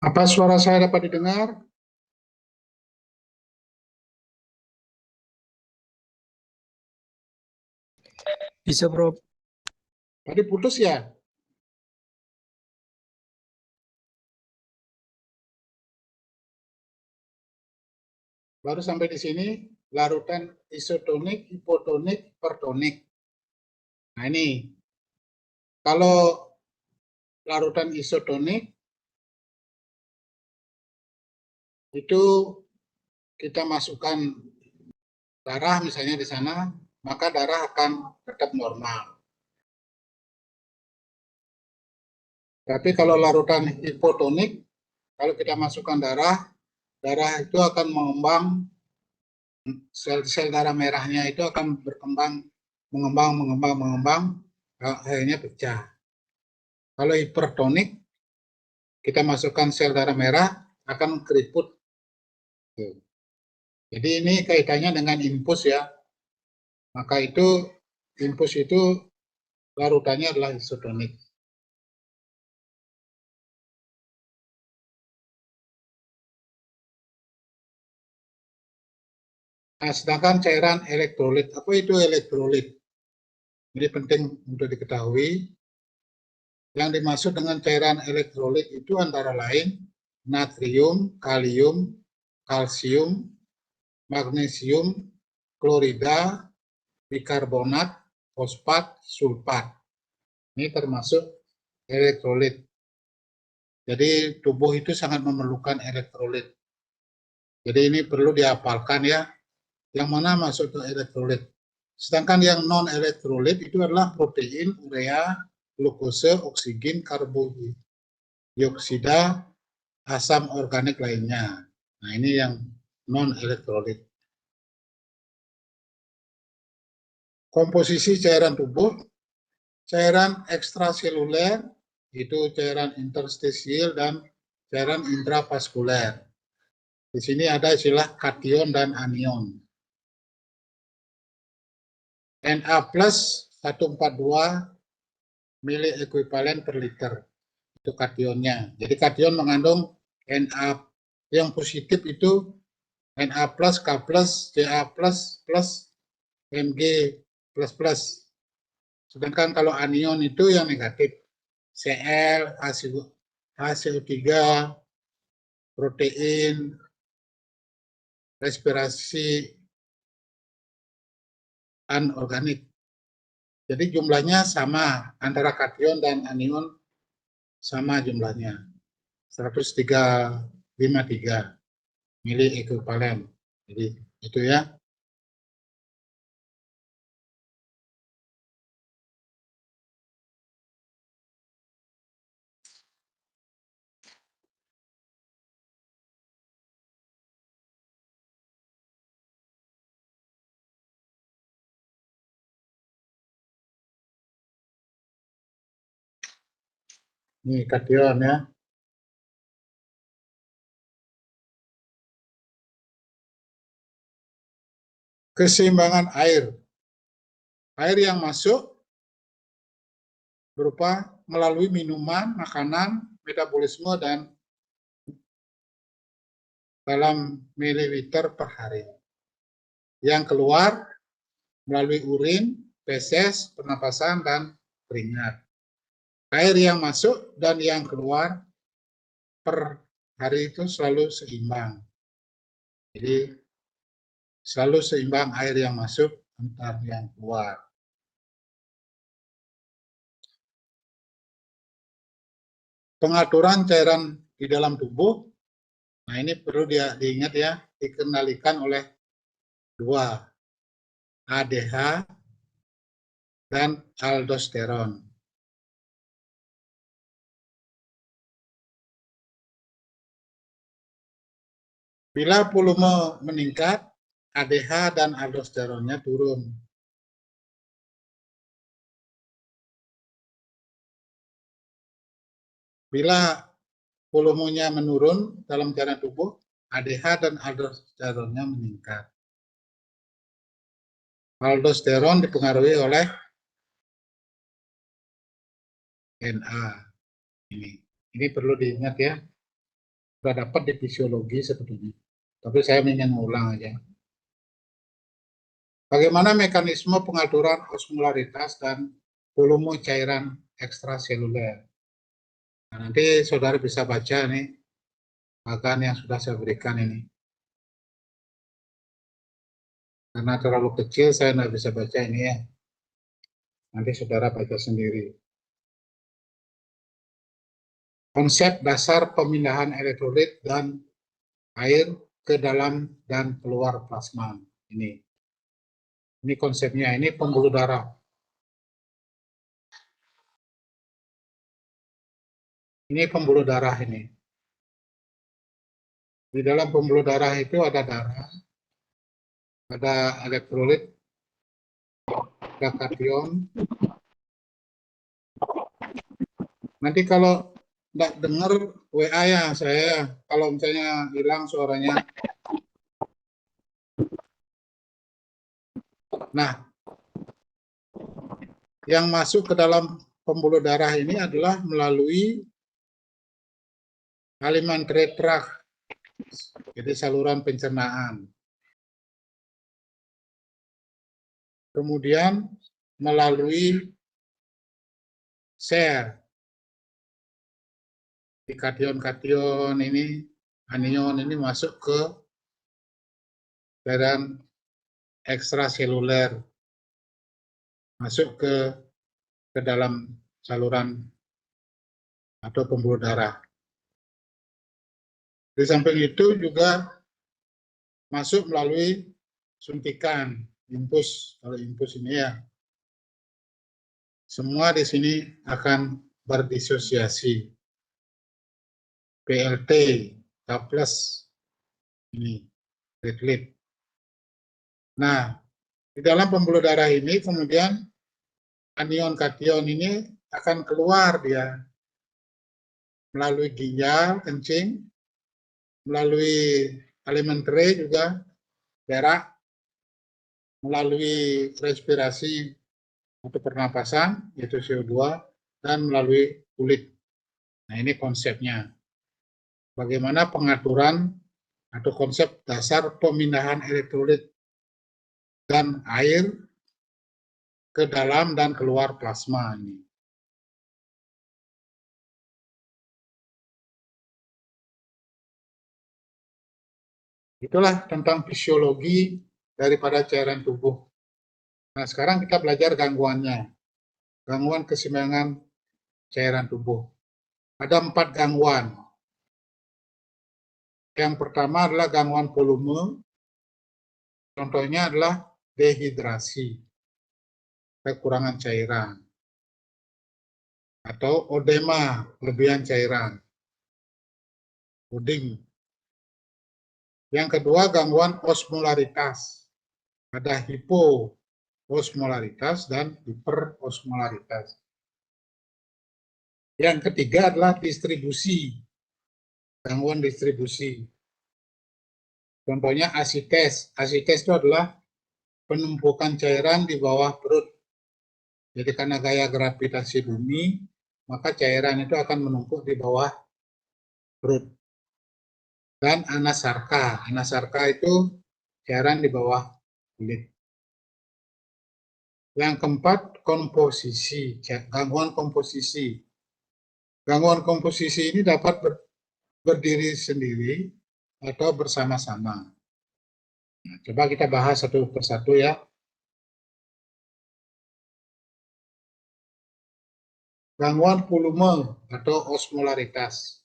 Apa suara saya dapat didengar? Bisa, Prof. Tadi putus ya? Baru sampai di sini, larutan isotonik, hipotonik, hipertonik. Nah ini, kalau larutan isotonik, itu kita masukkan darah misalnya di sana, maka darah akan tetap normal. Tapi kalau larutan hipotonik, kalau kita masukkan darah itu akan mengembang, sel-sel darah merahnya itu akan berkembang, mengembang, akhirnya pecah. Kalau hipertonik, kita masukkan sel darah merah, akan keriput. Jadi ini kaitannya dengan infus ya. Maka itu, infus itu larutannya adalah isotonik. Nah, sedangkan cairan elektrolit, apa itu elektrolit? Ini penting untuk diketahui. Yang dimaksud dengan cairan elektrolit itu antara lain natrium, kalium, kalsium, magnesium, klorida, bikarbonat, fosfat, sulfat. Ini termasuk elektrolit. Jadi tubuh itu sangat memerlukan elektrolit. Jadi ini perlu dihafalkan ya. Yang mana masuk ke elektrolit. Sedangkan yang non elektrolit itu adalah protein, urea, glukose, oksigen, karbodioksida, asam organik lainnya. Nah ini yang non elektrolit. Komposisi cairan tubuh, cairan ekstraseluler itu cairan interstisial dan cairan intravaskuler. Di sini ada istilah kation dan anion. Na plus 142 mili ekuivalen per liter. Itu kationnya. Jadi kation mengandung Na yang positif itu Na plus, K plus, Ca plus, plus Mg plus plus. Sedangkan kalau anion itu yang negatif. Cl, HCO3, protein, respirasi anorganik. Jadi jumlahnya sama antara kation dan anion, sama jumlahnya 153 mili ekuivalen. Jadi itu ya. Ini kation ya. Keseimbangan air. Air yang masuk berupa melalui minuman, makanan, metabolisme, dan dalam mililiter per hari. Yang keluar melalui urin, feses, pernapasan, dan keringat. Air yang masuk dan yang keluar per hari itu selalu seimbang. Jadi selalu seimbang air yang masuk antar yang keluar. Pengaturan cairan di dalam tubuh, nah ini perlu diingat ya, dikendalikan oleh dua, ADH dan aldosteron. Bila volume meningkat, ADH dan aldosteronnya turun. Bila volumenya menurun dalam cairan tubuh, ADH dan aldosteronnya meningkat. Aldosteron dipengaruhi oleh Na. Ini perlu diingat ya. Sudah dapat di fisiologi sebetulnya. Tapi saya ingin mengulang aja. Bagaimana mekanisme pengaturan osmolaritas dan volume cairan ekstraseluler? Nah, nanti saudara bisa baca nih bagan yang sudah saya berikan ini. Karena terlalu kecil saya tidak bisa baca ini ya. Nanti saudara baca sendiri. Konsep dasar pemindahan elektrolit dan air ke dalam dan keluar plasma. Ini konsepnya, ini pembuluh darah. Ini pembuluh darah ini. Di dalam pembuluh darah itu ada darah, ada elektrolit, ada kation. Nanti kalau tidak dengar WA ya saya, kalau misalnya hilang suaranya. Nah, yang masuk ke dalam pembuluh darah ini adalah melalui alimentary tract, jadi saluran pencernaan. Kemudian melalui sel, di kation-kation ini, anion ini masuk ke cairan ekstraseluler, masuk ke dalam saluran atau pembuluh darah. Di samping itu juga masuk melalui suntikan, infus. Kalau infus ini ya, semua di sini akan berdisosiasi. PLT, K+, ini, platelet. Nah, di dalam pembuluh darah ini kemudian anion kation ini akan keluar dia melalui ginjal, kencing, melalui alimentary juga, darah, melalui respirasi atau pernapasan, yaitu CO2, dan melalui kulit. Nah, ini konsepnya. Bagaimana pengaturan atau konsep dasar pemindahan elektrolit dan air ke dalam dan keluar plasma ini. Itulah tentang fisiologi daripada cairan tubuh. Nah, sekarang kita belajar gangguannya. Gangguan keseimbangan cairan tubuh. Ada 4 gangguan. Yang pertama adalah gangguan volume. Contohnya adalah dehidrasi, kekurangan cairan. Atau odema, kelebihan cairan. Puding. Yang kedua, gangguan osmolaritas. Ada hipoosmolaritas dan hiperosmolaritas. Yang ketiga adalah distribusi. Gangguan distribusi. Contohnya asites. Asites itu adalah penumpukan cairan di bawah perut. Jadi karena gaya gravitasi bumi, maka cairan itu akan menumpuk di bawah perut. Dan anasarka. Anasarka itu cairan di bawah kulit. Yang keempat, komposisi, gangguan komposisi. Gangguan komposisi ini dapat berdiri sendiri atau bersama-sama. Nah, coba kita bahas satu persatu ya. Gangguan volume atau osmolaritas.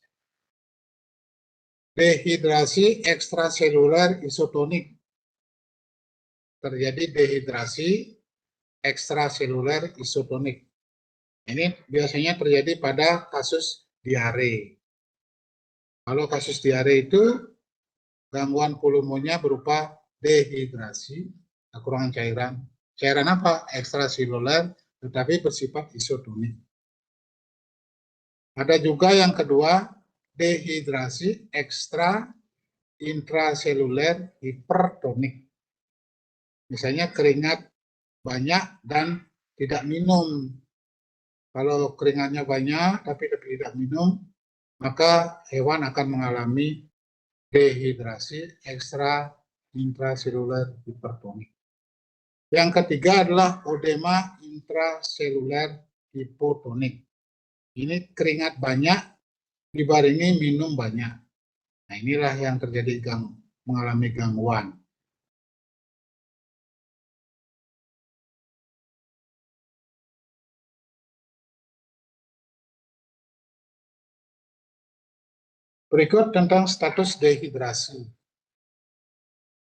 Dehidrasi ekstraseluler isotonik. Terjadi dehidrasi ekstraseluler isotonik. Ini biasanya terjadi pada kasus diare. Kalau kasus diare itu gangguan volumenya berupa dehidrasi, kekurangan cairan. Cairan apa? Ekstraseluler, tetapi bersifat isotonik. Ada juga yang kedua, dehidrasi ekstra intraseluler hipertonik. Misalnya keringat banyak dan tidak minum. Kalau keringatnya banyak tapi tidak minum, maka hewan akan mengalami dehidrasi ekstra intraseluler hipertonik. Yang ketiga adalah odema intraseluler hipotonik. Ini keringat banyak dibarengi minum banyak. Nah, inilah yang terjadi mengalami gangguan. Berikut tentang status dehidrasi.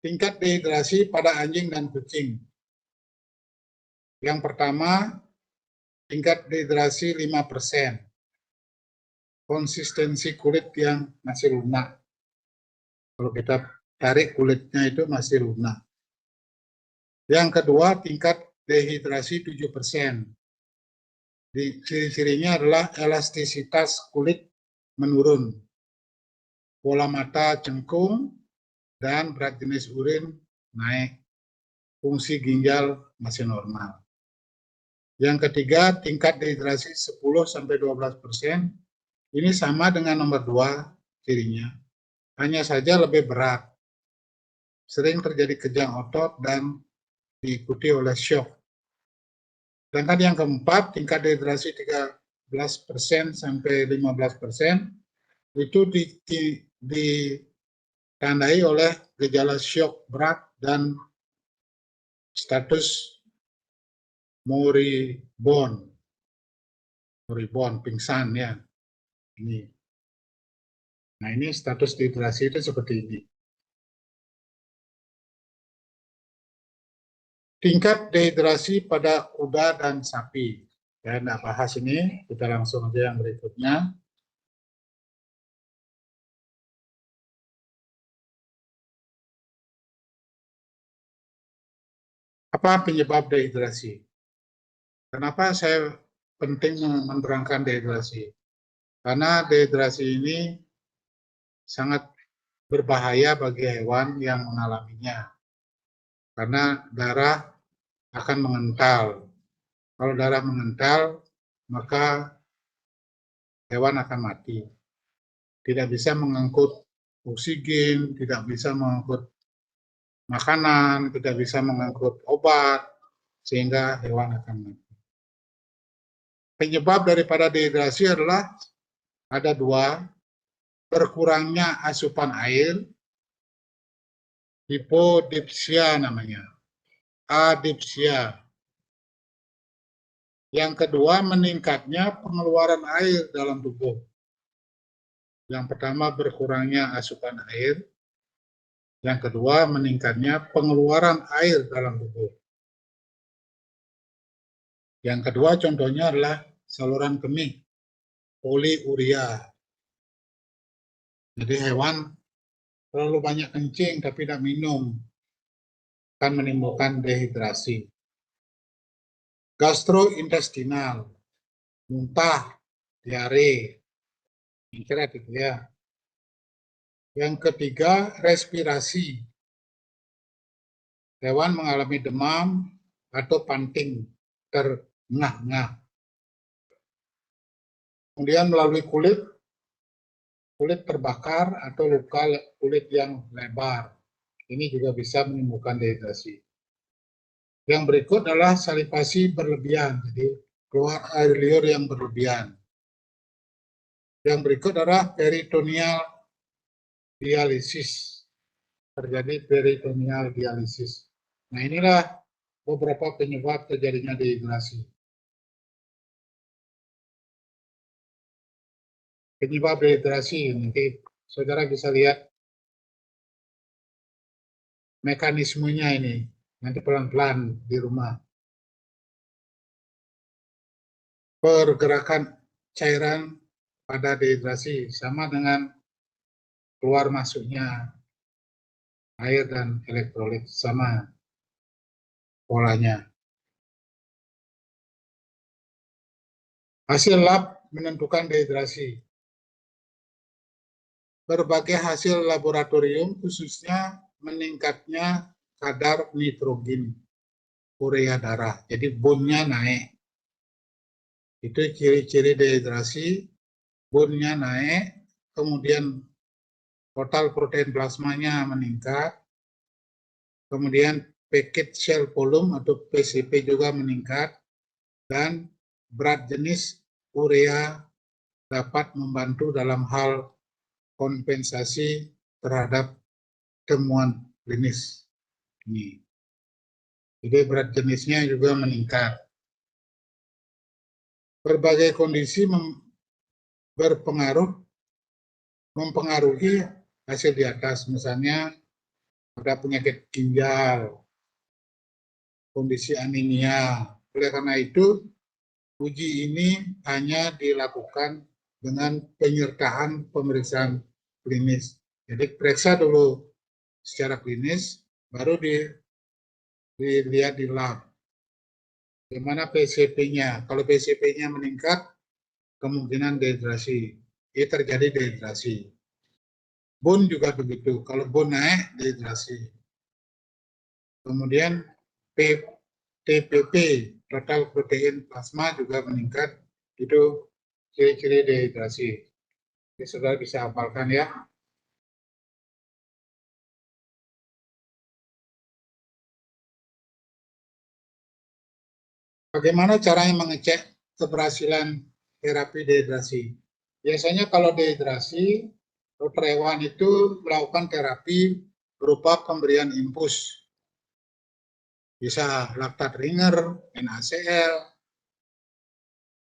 Tingkat dehidrasi pada anjing dan kucing. Yang pertama, tingkat dehidrasi 5%. Konsistensi kulit yang masih lunak. Kalau kita tarik kulitnya itu masih lunak. Yang kedua, tingkat dehidrasi 7%. Ciri-cirinya adalah elastisitas kulit menurun. Pola mata cengkung dan berat jenis urin naik. Fungsi ginjal masih normal. Yang ketiga, tingkat dehidrasi 10-12%. Ini sama dengan nomor 2 cirinya. Hanya saja lebih berat. Sering terjadi kejang otot dan diikuti oleh shock. Sedangkan yang keempat, tingkat dehidrasi 13% sampai 15% itu ditandai oleh gejala shock berat dan status moribund, pingsan ya. Ini. Nah, ini status dehidrasi itu seperti ini. Tingkat dehidrasi pada kuda dan sapi. Saya tidak bahas ini, kita langsung aja yang berikutnya. Apa penyebab dehidrasi? Kenapa saya penting menerangkan dehidrasi? Karena dehidrasi ini sangat berbahaya bagi hewan yang mengalaminya. Karena darah akan mengental. Kalau darah mengental, maka hewan akan mati. Tidak bisa mengangkut oksigen, tidak bisa mengangkut makanan, tidak bisa mengangkut obat, sehingga hewan akan mati. Penyebab daripada dehidrasi adalah ada dua, berkurangnya asupan air, hipodipsia namanya, adipsia. Yang kedua, meningkatnya pengeluaran air dalam tubuh. Yang pertama, berkurangnya asupan air. Yang kedua, meningkatnya pengeluaran air dalam tubuh. Yang kedua, contohnya adalah saluran kemih, poliuria. Jadi hewan terlalu banyak kencing tapi tidak minum, akan menimbulkan dehidrasi. Gastrointestinal, muntah, diare, kira gitu ya. Yang ketiga, respirasi. Hewan mengalami demam atau panting, terengah-engah. Kemudian melalui kulit terbakar atau luka kulit yang lebar. Ini juga bisa menimbulkan dehidrasi. Yang berikut adalah salivasi berlebihan, jadi keluar air liur yang berlebihan. Yang berikut adalah peritoneal dialisis, terjadi peritoneal dialisis. Nah, inilah beberapa penyebab terjadinya dehidrasi. Penyebab dehidrasi, nanti saudara bisa lihat mekanismenya ini, nanti pelan-pelan di rumah. Pergerakan cairan pada dehidrasi sama dengan keluar masuknya air dan elektrolit, sama polanya. Hasil lab menentukan dehidrasi. Berbagai hasil laboratorium, khususnya meningkatnya kadar nitrogen urea darah. Jadi bondnya naik. Itu ciri-ciri dehidrasi, bondnya naik, kemudian total protein plasmanya meningkat, kemudian packet cell volume atau PCP juga meningkat, dan berat jenis urea dapat membantu dalam hal kompensasi terhadap temuan klinis. Ini. Jadi berat jenisnya juga meningkat. Berbagai kondisi mempengaruhi hasil di atas. Misalnya ada penyakit ginjal, kondisi anemia. Oleh karena itu, uji ini hanya dilakukan dengan penyertaan pemeriksaan klinis. Jadi periksa dulu secara klinis, baru dilihat di lab. Bagaimana PCP-nya? Kalau PCP-nya meningkat, kemungkinan dehidrasi. Ini terjadi dehidrasi. Bone juga begitu. Kalau bone naik, dehidrasi. Kemudian TPP, total protein plasma juga meningkat. Itu ciri-ciri dehidrasi. Ini saudara bisa hafalkan ya. Bagaimana caranya mengecek keberhasilan terapi dehidrasi? Biasanya kalau dehidrasi, dokter hewan itu melakukan terapi berupa pemberian infus. Bisa lactate ringer, NaCl.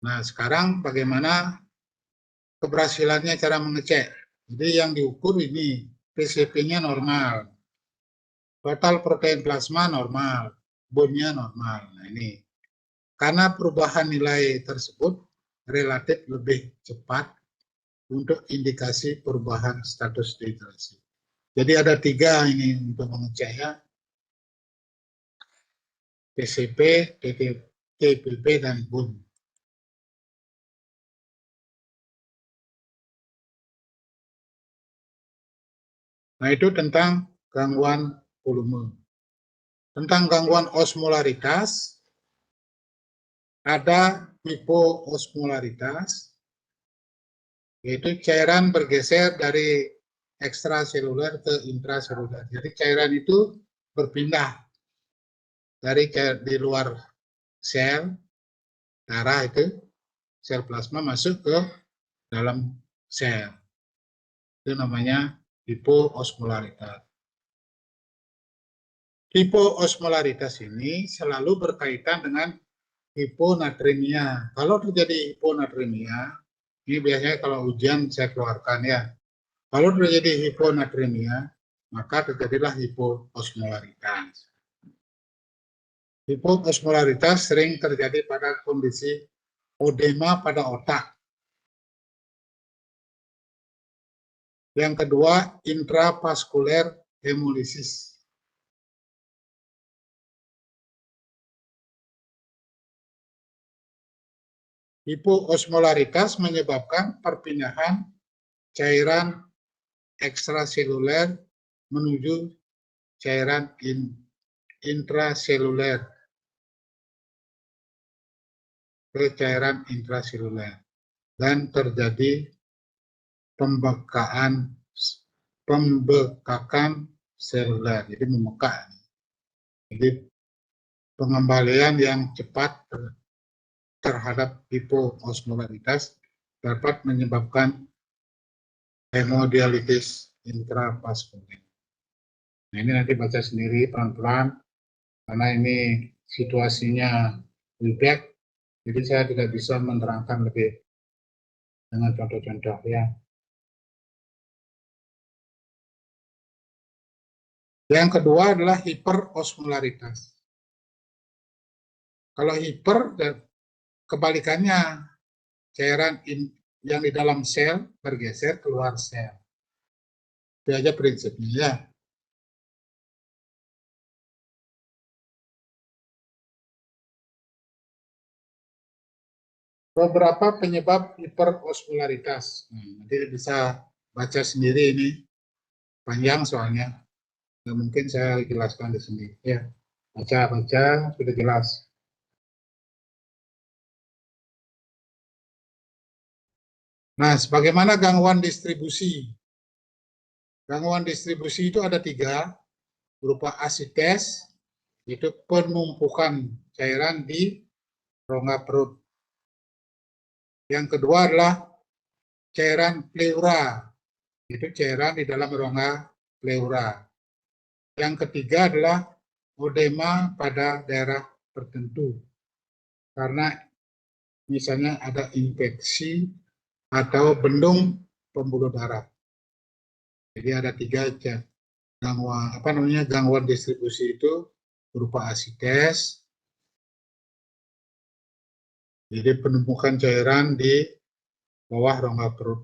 Nah, sekarang bagaimana keberhasilannya cara mengecek? Jadi yang diukur ini, PCP-nya normal, total protein plasma normal, bone-nya normal. Nah, ini. Karena perubahan nilai tersebut relatif lebih cepat untuk indikasi perubahan status dehidrasi. Jadi ada 3 ini untuk mengecek ya. PCP, TPP, dan bone. Nah, itu tentang gangguan volume. Tentang gangguan osmolaritas, ada hipoosmolaritas, yaitu cairan bergeser dari ekstraseluler ke intraseluler. Jadi cairan itu berpindah dari cair di luar sel darah itu, sel plasma masuk ke dalam sel. Itu namanya hipoosmolaritas. Hipoosmolaritas ini selalu berkaitan dengan hiponatremia. Kalau terjadi hiponatremia, ini biasanya kalau ujian saya keluarkan ya. Kalau terjadi hiponatremia, maka terjadilah hipoosmolaritas. Hipoosmolaritas sering terjadi pada kondisi odema pada otak. Yang kedua, intravaskuler hemolisis. Hipoosmolaritas menyebabkan perpindahan cairan ekstraseluler menuju cairan intraseluler ke cairan intraseluler dan terjadi pembekakan seluler, jadi membekak. Jadi pengembalian yang cepat terhadap hipoosmolaritas dapat menyebabkan hemodialisis intravaskuler. Nah, ini nanti baca sendiri pelan-pelan karena ini situasinya feedback, jadi saya tidak bisa menerangkan lebih dengan contoh-contoh ya. Yang kedua adalah hiperosmolaritas. Kalau hiper, kebalikannya, cairan yang di dalam sel bergeser keluar sel. Itu aja prinsipnya ya. Beberapa penyebab hiperosmolaritas. Nanti bisa baca sendiri ini, panjang soalnya. Nggak mungkin saya jelaskan di sini. Ya, baca-baca sudah jelas. Nah, sebagaimana gangguan distribusi? Gangguan distribusi itu ada 3, berupa asites, itu penumpukan cairan di rongga perut. Yang kedua adalah cairan pleura, itu cairan di dalam rongga pleura. Yang ketiga adalah odema pada daerah tertentu, karena misalnya ada infeksi atau bendung pembuluh darah. Jadi ada 3 gangguan distribusi itu berupa asites, jadi penumpukan cairan di bawah rongga perut.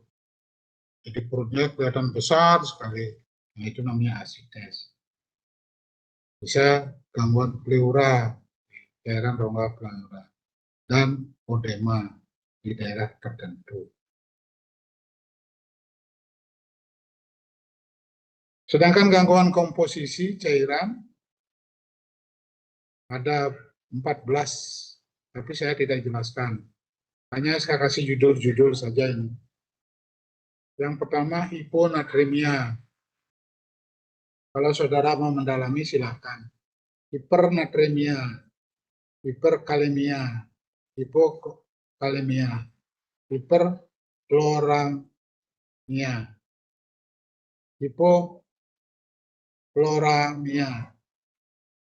Jadi perutnya kelihatan besar sekali, nah itu namanya asites. Bisa gangguan pleura, cairan rongga pleura, dan odema di daerah tertentu. Sedangkan gangguan komposisi cairan ada 14, tapi saya tidak jelaskan. Hanya saya kasih judul-judul saja ini. Yang pertama hiponatremia. Kalau saudara mau mendalami silakan. Hipernatremia, hiperkalemia, hipokalemia, hiperkloramia, hipokloramia,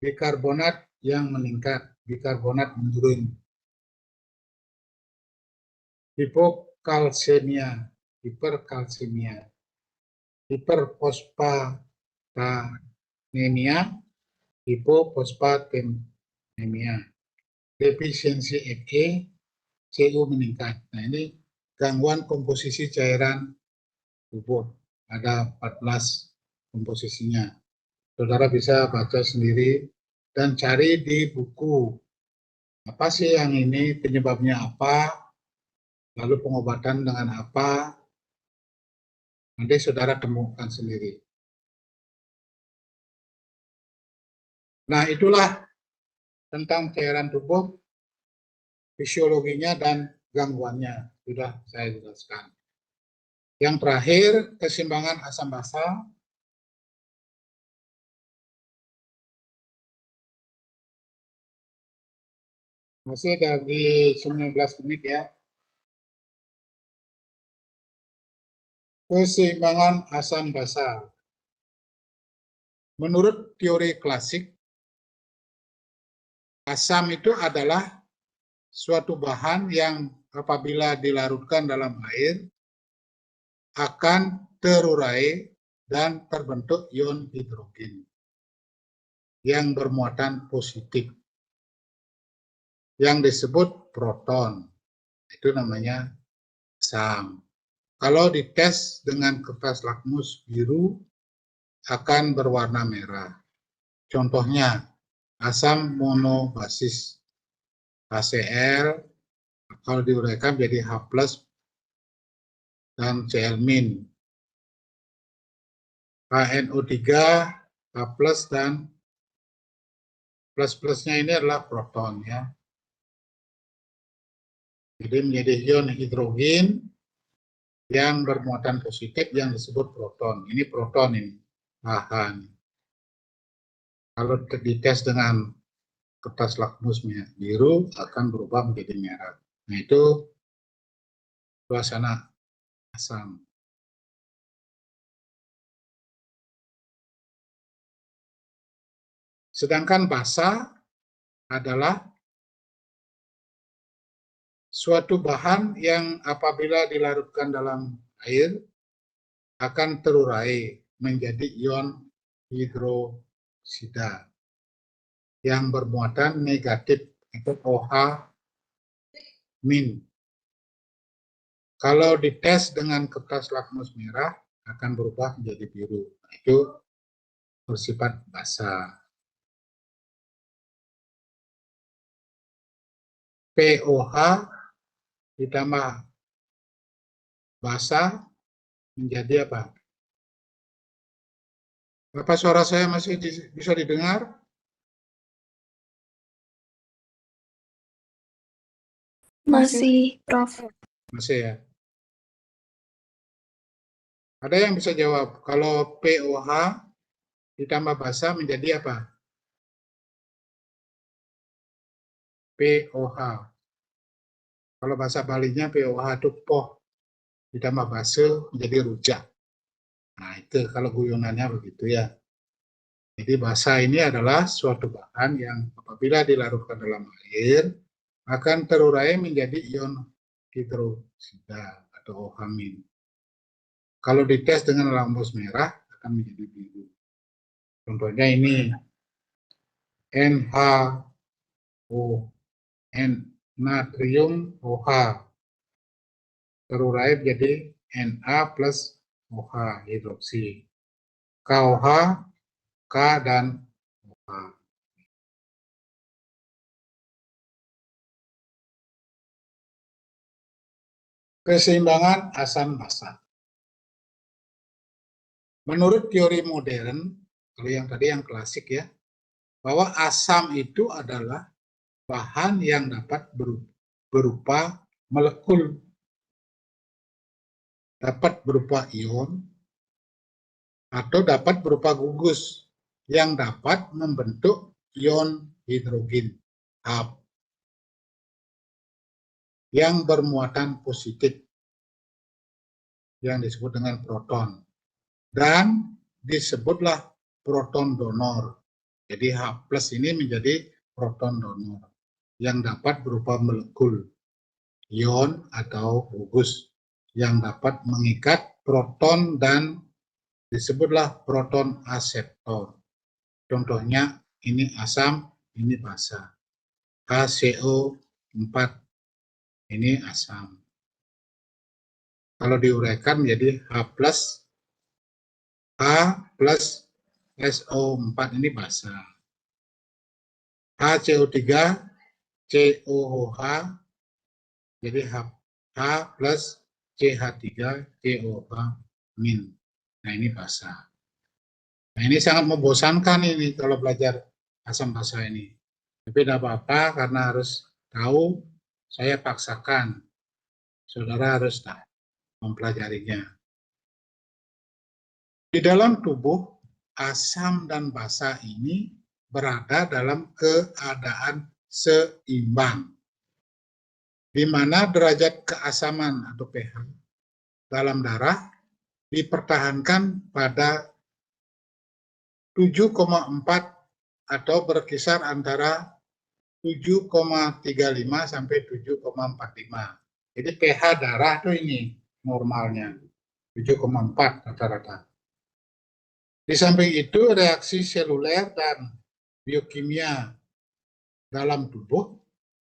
bikarbonat yang meningkat, bikarbonat menurun, hipokalsemia, hiperkalsemia, hiperfosfatemia, hipofosfatemia, defisiensi Fe, Cu meningkat. Nah, ini gangguan komposisi cairan tubuh. Ada 14 komposisinya. Saudara bisa baca sendiri dan cari di buku. Apa sih yang ini, penyebabnya apa, lalu pengobatan dengan apa, nanti saudara temukan sendiri. Nah, itulah tentang cairan tubuh, fisiologinya dan gangguannya. Sudah saya jelaskan. Yang terakhir, keseimbangan asam basa. Masih dari 19 menit ya. Keseimbangan asam basa. Menurut teori klasik, asam itu adalah suatu bahan yang apabila dilarutkan dalam air akan terurai dan terbentuk ion hidrogen yang bermuatan positif yang disebut proton. Itu namanya asam. Kalau dites dengan kertas lakmus biru akan berwarna merah. Contohnya asam monobasis HCl, kalau diuraikan jadi H+ dan Cl-. HNO3, H+ dan plus-plusnya ini adalah proton ya. Jadi menjadi ion hidrogen yang bermuatan positif yang disebut proton. Ini proton ini, bahan. Kalau dites dengan kertas lakmus biru akan berubah menjadi merah. Nah, itu suasana asam. Sedangkan basa adalah suatu bahan yang apabila dilarutkan dalam air akan terurai menjadi ion hidroksida yang bermuatan negatif atau OH-. Kalau dites dengan kertas lakmus merah akan berubah menjadi biru. Nah, itu bersifat basa. POH ditambah basa menjadi apa? Apa suara saya masih bisa didengar? Masih, Prof. Masih ya. Ada yang bisa jawab, kalau POH ditambah basa menjadi apa? POH. Kalau bahasa Balinya POH itu poh ditambah basa menjadi rujak. Nah, itu kalau guyonannya begitu ya. Jadi basa ini adalah suatu bahan yang apabila dilarutkan dalam air akan terurai menjadi ion hidroksida atau OH-. Kalau dites dengan lakmus merah akan menjadi biru. Contohnya ini NaOH natrium OH terurai menjadi Na plus OH hidroksi. KOH, K dan OH. Keseimbangan asam basa. Menurut teori modern, kalau yang tadi yang klasik ya, bahwa asam itu adalah bahan yang dapat berupa molekul, dapat berupa ion, atau dapat berupa gugus yang dapat membentuk ion hidrogen H yang bermuatan positif yang disebut dengan proton dan disebutlah proton donor. Jadi H+ ini menjadi proton donor yang dapat berupa molekul ion atau gugus yang dapat mengikat proton dan disebutlah proton aseptor. Contohnya ini asam, ini basa. HCO4 ini asam. Kalau diuraikan menjadi H plus SO4 ini basa. HCO3 COOH jadi H plus CH3 COOH min. Nah, ini basa. Nah, ini sangat membosankan ini kalau belajar asam basa ini. Tapi tidak apa-apa karena harus tahu, saya paksakan. Saudara harus mempelajarinya. Di dalam tubuh, asam dan basa ini berada dalam keadaan seimbang, di mana derajat keasaman atau pH dalam darah dipertahankan pada 7,4 atau berkisar antara 7,35 sampai 7,45. Jadi pH darah itu ini normalnya 7,4 rata-rata. Di samping itu reaksi seluler dan biokimia dalam tubuh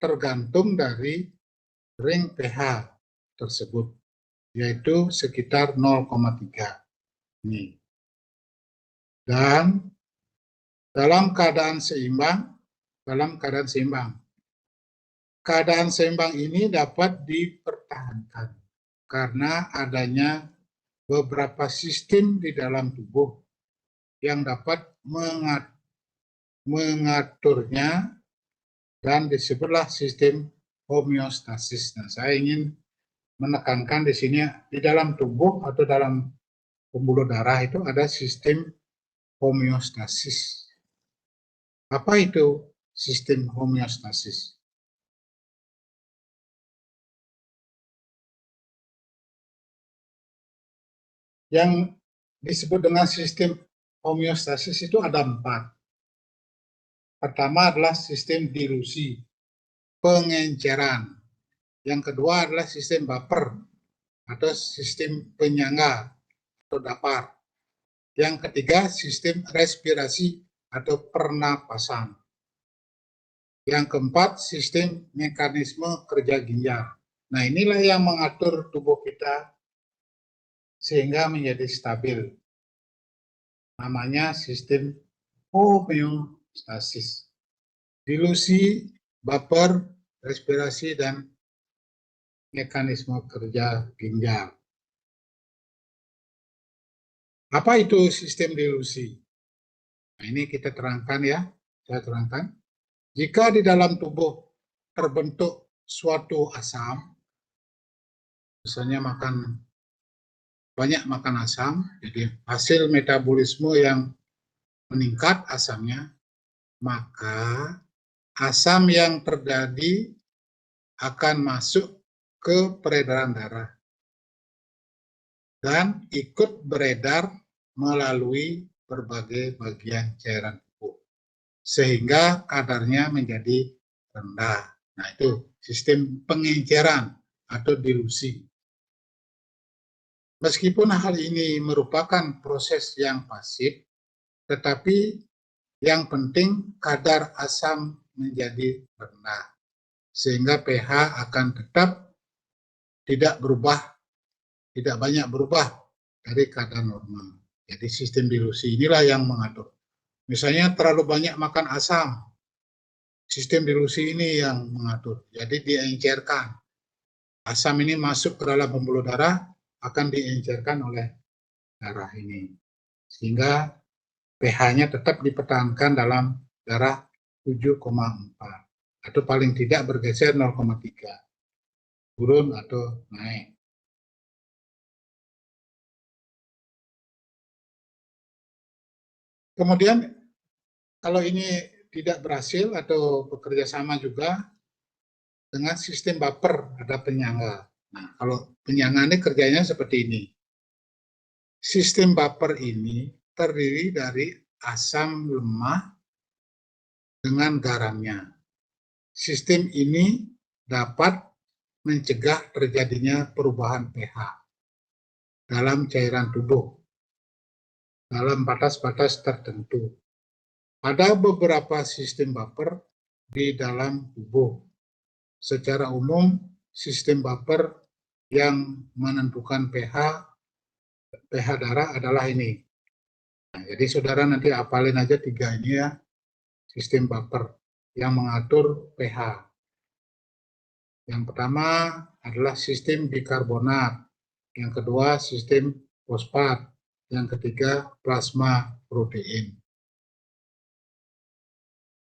tergantung dari ring pH tersebut, yaitu sekitar 0,3. Ini. Dan dalam keadaan seimbang, keadaan seimbang ini dapat dipertahankan karena adanya beberapa sistem di dalam tubuh yang dapat mengaturnya dan disebutlah sistem homeostasis. Nah, saya ingin menekankan di sini di dalam tubuh atau dalam pembuluh darah itu ada sistem homeostasis. Apa itu sistem homeostasis. Yang disebut dengan sistem homeostasis itu ada 4. Pertama adalah sistem dilusi, pengenceran. Yang kedua adalah sistem baper atau sistem penyangga atau dapar. Yang ketiga sistem respirasi atau pernapasan. Yang keempat sistem mekanisme kerja ginjal. Nah, inilah yang mengatur tubuh kita sehingga menjadi stabil. Namanya sistem homeostasis. Dilusi, baper, respirasi, dan mekanisme kerja ginjal. Apa itu sistem dilusi? Nah, ini kita terangkan ya, saya terangkan. Jika di dalam tubuh terbentuk suatu asam, misalnya banyak makan asam, jadi hasil metabolisme yang meningkat asamnya, maka asam yang terjadi akan masuk ke peredaran darah dan ikut beredar melalui berbagai bagian cairan tubuh sehingga kadarnya menjadi rendah. Nah, itu sistem pengenceran atau dilusi. Meskipun hal ini merupakan proses yang pasif, tetapi yang penting kadar asam menjadi rendah sehingga pH akan tetap tidak banyak berubah dari kadar normal. Jadi sistem dilusi inilah yang mengatur. Misalnya terlalu banyak makan asam, sistem dilusi ini yang mengatur. Jadi diencerkan. Asam ini masuk ke dalam pembuluh darah, akan diencerkan oleh darah ini. Sehingga pH-nya tetap dipertahankan dalam darah 7,4. Atau paling tidak bergeser 0,3. Turun atau naik. Kemudian kalau ini tidak berhasil atau bekerja sama juga dengan sistem baper, ada penyangga. Nah, kalau penyangga ini kerjanya seperti ini. Sistem baper ini terdiri dari asam lemah dengan garamnya. Sistem ini dapat mencegah terjadinya perubahan pH dalam cairan tubuh dalam batas-batas tertentu. Ada beberapa sistem baper di dalam tubuh. Secara umum, sistem baper yang menentukan pH darah adalah ini. Nah, jadi saudara nanti hafalin aja 3 ini ya, sistem baper yang mengatur pH. Yang pertama adalah sistem bikarbonat, yang kedua sistem fosfat, yang ketiga plasma protein.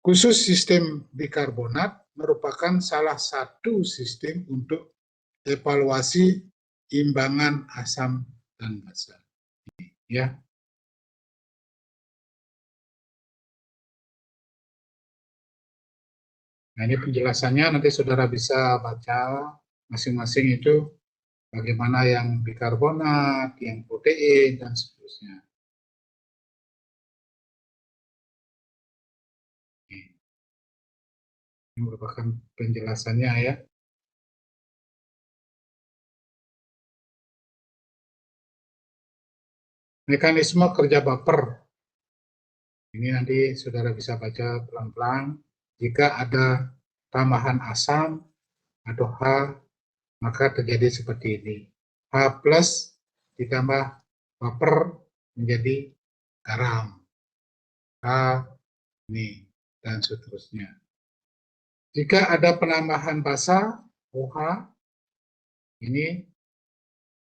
Khusus sistem bikarbonat merupakan salah satu sistem untuk evaluasi imbangan asam dan basa. Ya. Nah, ini penjelasannya, nanti saudara bisa baca masing-masing itu bagaimana yang bikarbonat, yang protein, dan seterusnya. Ini merupakan penjelasannya ya. Mekanisme kerja baper. Ini nanti saudara bisa baca pelan-pelan. Jika ada tambahan asam atau H, maka terjadi seperti ini. H plus ditambah baper menjadi garam. H ini dan seterusnya. Jika ada penambahan basa, OH, ini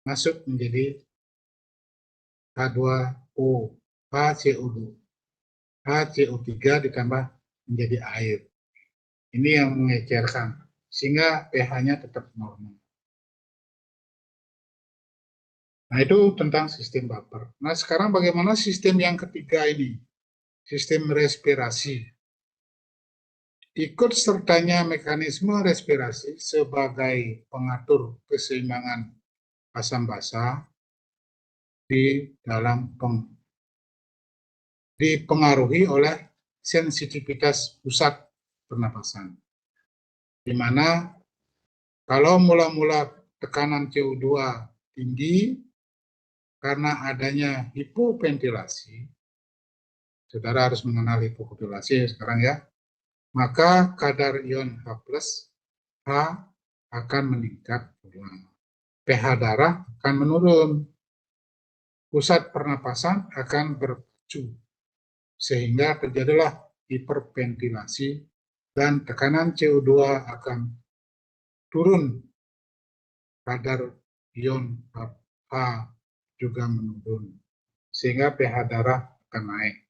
masuk menjadi H2O, HCO2. HCO3 ditambah menjadi air. Ini yang mengecerkan, sehingga pH-nya tetap normal. Nah, itu tentang sistem baper. Nah, sekarang bagaimana sistem yang ketiga ini? Sistem respirasi. ikut sertanya mekanisme respirasi sebagai pengatur keseimbangan asam basa dipengaruhi oleh sensitivitas pusat pernapasan, di mana kalau mula-mula tekanan CO2 tinggi karena adanya hipoventilasi, saudara harus mengenal hipoventilasi sekarang ya, maka kadar ion H+ akan meningkat, pH darah akan menurun, pusat pernapasan akan berpacu, sehingga terjadilah hiperventilasi dan tekanan CO2 akan turun, kadar ion H juga menurun, sehingga pH darah akan naik.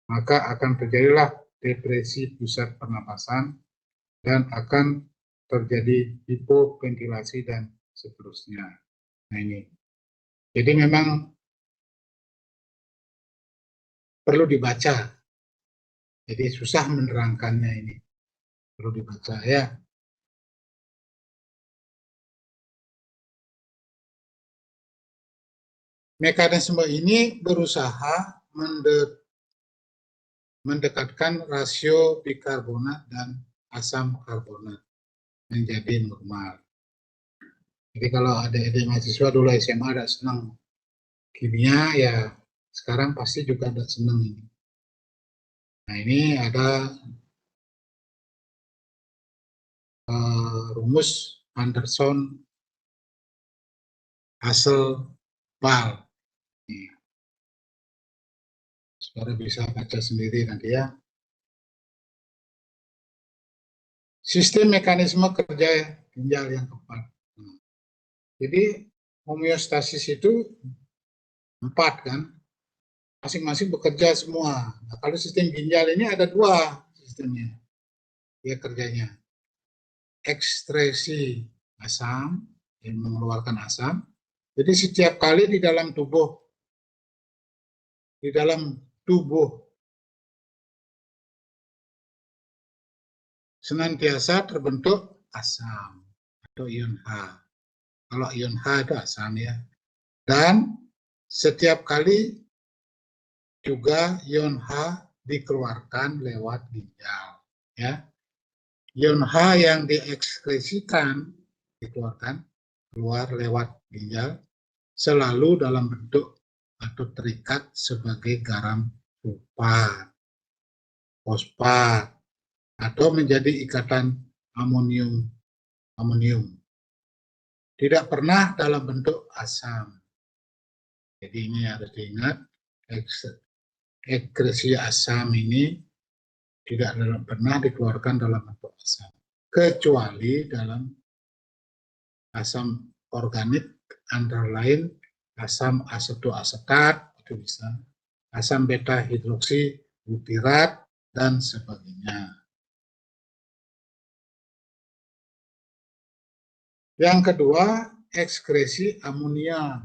Maka akan terjadilah depresi pusat pernapasan dan akan terjadi hipoventilasi dan seterusnya. Nah ini, jadi memang perlu dibaca. Jadi susah menerangkannya ini, perlu dibaca ya. Mekanisme ini berusaha mendekatkan rasio bikarbonat dan asam karbonat menjadi normal. Jadi kalau adik-adik mahasiswa dulu SMA ada senang kimia, ya sekarang pasti juga ada senang ini. Nah ini ada rumus Anderson-Hasselbalch. Saudara bisa baca sendiri nanti ya. Sistem mekanisme kerja ginjal yang tepat. Jadi homeostasis itu 4 kan, masing-masing bekerja semua. Nah, kalau sistem ginjal ini ada 2 sistemnya, ya kerjanya. Ekstresi asam, yang mengeluarkan asam. Jadi setiap kali di dalam tubuh senantiasa terbentuk asam atau ion H. Kalau ion H itu asam ya. Dan setiap kali juga ion H dikeluarkan lewat ginjal ya. Ion H yang diekskresikan dikeluarkan keluar lewat ginjal selalu dalam bentuk atau terikat sebagai garam sulfat, fosfat, atau menjadi ikatan amonium. Tidak pernah dalam bentuk asam. Jadi ini harus diingat, ekskresi asam ini tidak pernah dikeluarkan dalam bentuk asam, kecuali dalam asam organik antara lain asam asetoasetat, itu bisa, asam beta hidroksi butirat dan sebagainya. Yang kedua, ekskresi amonia.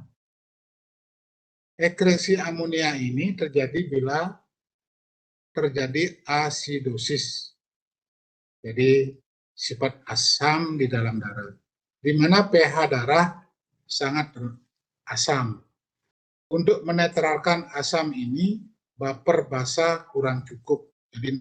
Ekskresi amonia ini terjadi bila terjadi asidosis. Jadi sifat asam di dalam darah, di mana pH darah sangat asam. Untuk menetralkan asam ini, baper basa kurang cukup. Jadi